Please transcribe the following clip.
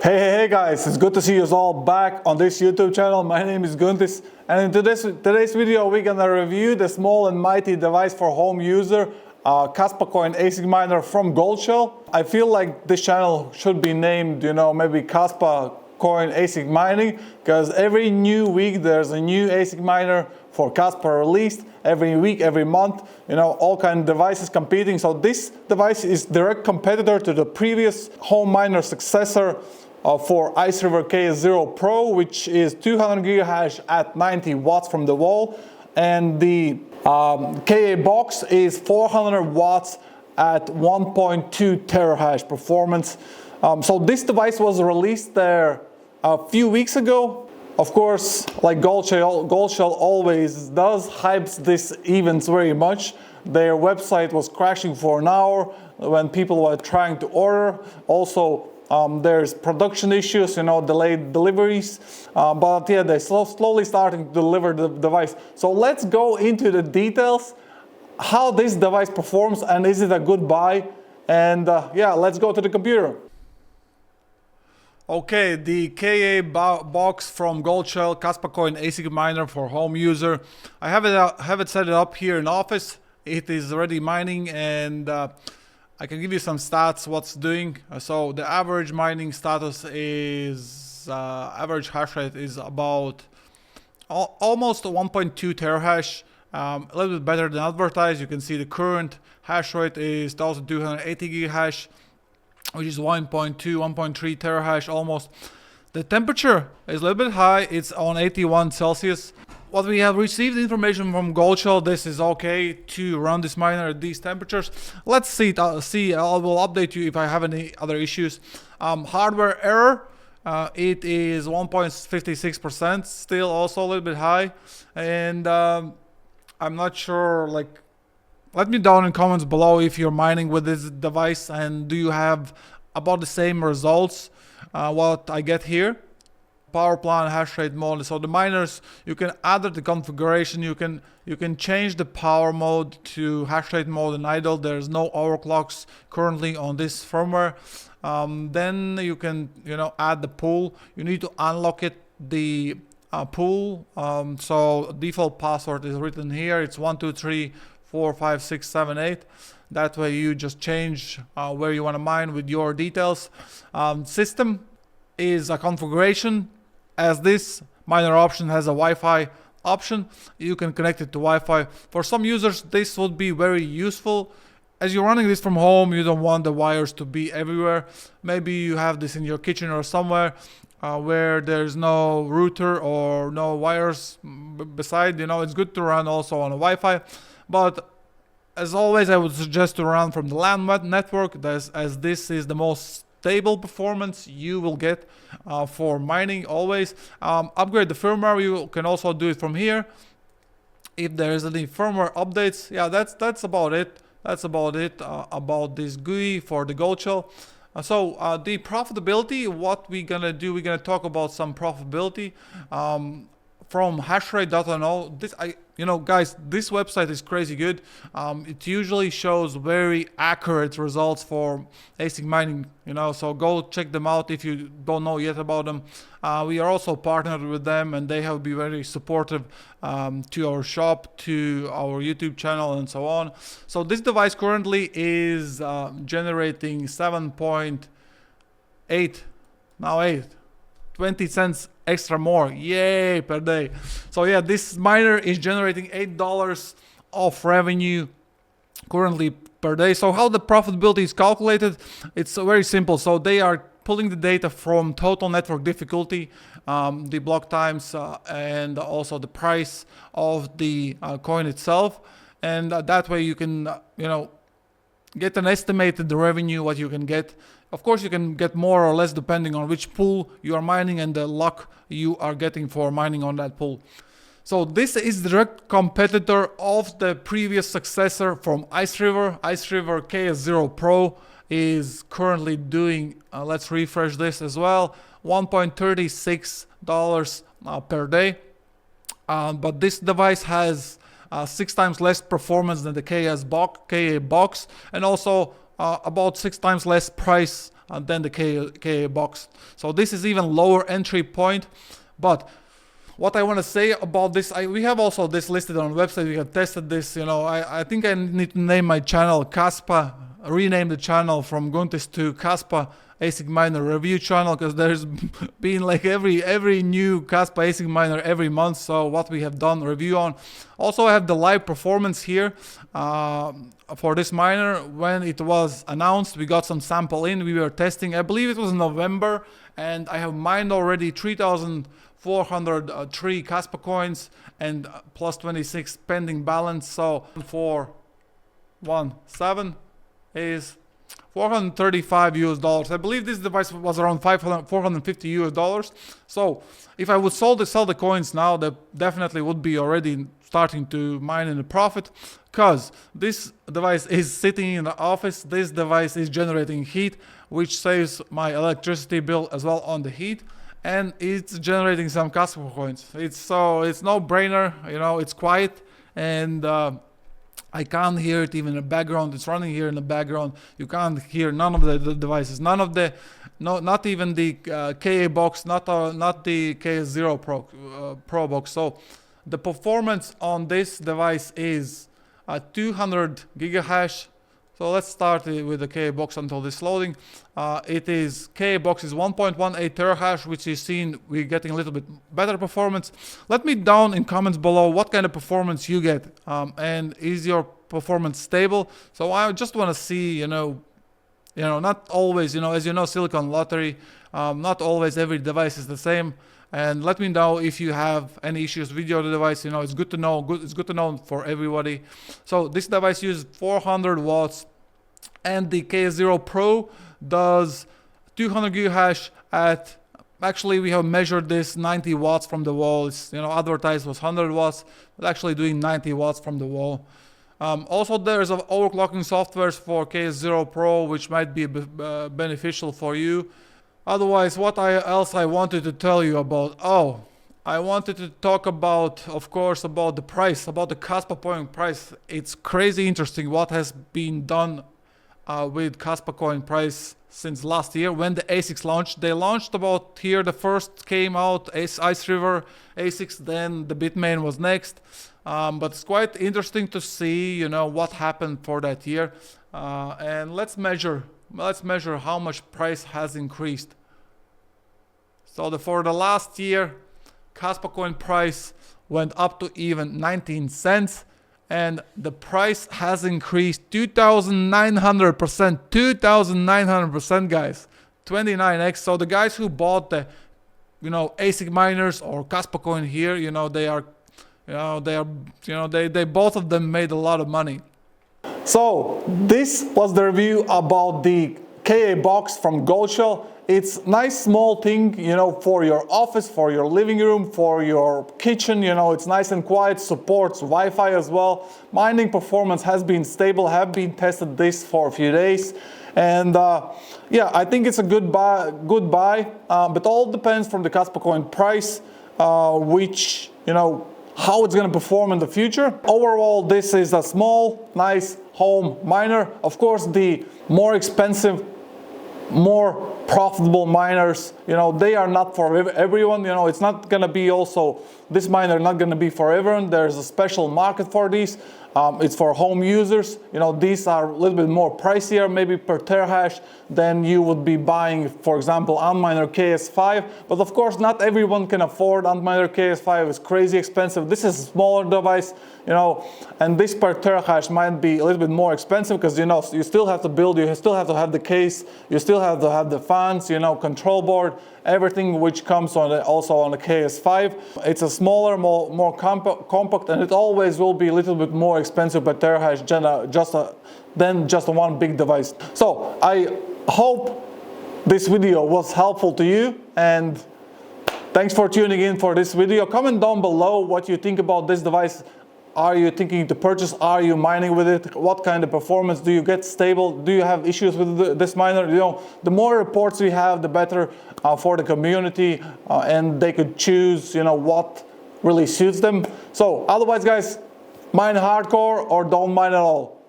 Hey guys, it's good to see you all back on this YouTube channel. My name is Guntis, and in today's video we're gonna review the small and mighty device for home user, KASPA coin ASIC miner from Goldshell. I feel like this channel should be named, maybe KASPA coin ASIC mining, because every new week there's a new ASIC miner for KASPA released. Every week, every month, all kind of devices competing. So this device is direct competitor to the previous home miner successor for Ice River KA Pro, which is 200 gigahash at 90 watts from the wall, and the KA box is 400 watts at 1.2 terahash performance. So this device was released there a few weeks ago. Of course, like Goldshell always does, hypes this events very much. Their website was crashing for an hour when people were trying to order. Also, there's production issues, delayed deliveries. But yeah, they're slowly starting to deliver the device. So let's go into the details, how this device performs, and is it a good buy? And yeah, let's go to the computer. Okay, the KA box from Goldshell, KASPA coin ASIC miner for home user. I have it set it up here in office. It is already mining, and I can give you some stats what's doing. So the average mining status is average hash rate is about almost 1.2 terahash, a little bit better than advertised. You can see the current hash rate is 1280 gigahash, which is 1.2, 1.3 terahash almost. The temperature is a little bit high. It's on 81 Celsius. What we have received information from Goldshell, this is okay to run this miner at these temperatures. Let's see. I will update you if I have any other issues. Hardware error, it is 1.56%, still also a little bit high. And I'm not sure, let me down in comments below if you're mining with this device and do you have about the same results what I get here. Power plan, hash rate mode. So the miners, you can add the configuration. You can change the power mode to hash rate mode and idle. There's no overclocks currently on this firmware. Then you can add the pool. You need to unlock it, the pool. So default password is written here. It's 123 4 5 6 7 8. That way you just change where you want to mine with your details. System is a configuration. As this miner option has a Wi-Fi option, you can connect it to Wi-Fi. For some users this would be very useful. As you're running this from home, you don't want the wires to be everywhere. Maybe you have this in your kitchen or somewhere where there's no router or no wires beside. It's good to run also on a Wi-Fi. But as always, I would suggest to run from the LAN network, as this is the most stable performance you will get for mining always. Upgrade the firmware. You can also do it from here. If there is any firmware updates, yeah, that's about it. That's about it about this GUI for the Goldshell. So the profitability, what we're gonna do, we're gonna talk about some profitability from hashrate.no. Guys, this website is crazy good. It usually shows very accurate results for ASIC mining, so go check them out if you don't know yet about them. We are also partnered with them, and they have been very supportive to our shop, to our YouTube channel, and so on. So this device currently is generating 7.8, now 20 cents extra more, yay, per day. So yeah, this miner is generating $8 of revenue currently per day. So how the profitability is calculated, it's very simple. So they are pulling the data from total network difficulty, the block times, and also the price of the coin itself, and that way you can get an estimated revenue what you can get. Of course, you can get more or less depending on which pool you are mining and the luck you are getting for mining on that pool. So this is the direct competitor of the previous successor from Ice River. Ice River KA Pro is currently doing, let's refresh this as well, $1.36 per day. But this device has 6 times less performance than the KA box, and also about 6 times less price than the KA box. So this is even lower entry point. But what I want to say about this, we have also this listed on the website. We have tested this. I think I need to name my channel KASPA, rename the channel from Goldshell to KASPA ASIC miner review channel, because there's been like every new KASPA ASIC miner every month. So what we have done review on. Also, I have the live performance here for this miner. When it was announced, we got some sample in. We were testing. I believe it was November, and I have mined already 3,403 KASPA coins and plus 26 pending balance. So 417 is $435. I believe this device was around $450. So if I would sell the coins now, that definitely would be already starting to mine in a profit, because this device is sitting in the office. This device is generating heat, which saves my electricity bill as well on the heat, and it's generating some KASPA coins. It's no brainer. It's quiet, and I can't hear it even in the background. It's running here in the background. You can't hear none of the devices, not even the KA box, not the KS0 Pro box. So the performance on this device is 200 gigahash. So let's start with the KA box until this loading. KA box is 1.18 terahash, which is seen we're getting a little bit better performance. Let me down in comments below what kind of performance you get, and is your performance stable? So I just want to see, not always, as you know, Silicon Lottery, not always every device is the same. And let me know if you have any issues with your device. It's good to know. It's good to know for everybody. So this device uses 400 watts, and the KS0 Pro does 200 gigahash at. Actually, we have measured this 90 watts from the wall. It's advertised was 100 watts, but actually doing 90 watts from the wall. Also, there's overclocking softwares for KS0 Pro, which might be beneficial for you. Otherwise, what else I wanted to tell you about? I wanted to talk about, of course, about the price, about the KASPA coin price. It's crazy interesting what has been done with KASPA coin price since last year when the ASICs launched. They launched about here, the first came out, Ice River ASICs, then the Bitmain was next. But it's quite interesting to see, what happened for that year. And let's measure how much price has increased. So for the last year, KASPA coin price went up to even 19 cents, and the price has increased 2,900%. 2,900%, guys. 29x. So the guys who bought the, ASIC miners or KASPA coin here, they both of them made a lot of money. So this was the review about the KA box from Goldshell. It's a nice small thing, for your office, for your living room, for your kitchen. It's nice and quiet, supports Wi-Fi as well. Mining performance has been stable, have been tested this for a few days. And yeah, I think it's a good buy, but all depends from the KASPA coin price, which, how it's going to perform in the future. Overall, this is a small, nice home miner. Of course, the more expensive, more profitable miners, they are not for everyone. It's not going to be also, this miner not going to be for everyone. There's a special market for these. It's for home users. These are a little bit more pricier, maybe per terahash, than you would be buying, for example, Antminer KS5. But of course, not everyone can afford Antminer KS5. It's crazy expensive. This is a smaller device, and this per terahash might be a little bit more expensive because, you still have to build, you still have to have the case, you still have to have the fans, control board, everything which comes also on the KS5. It's a smaller, more compact, and it always will be a little bit more expensive per terahash than just one big device. So I hope this video was helpful to you, and thanks for tuning in for this video. Comment down below what you think about this device. Are you thinking to purchase? Are you mining with it? What kind of performance do you get? Stable? Do you have issues with this miner? The more reports we have, the better for the community, and they could choose, what really suits them. So otherwise, guys, mine hardcore or don't mine at all.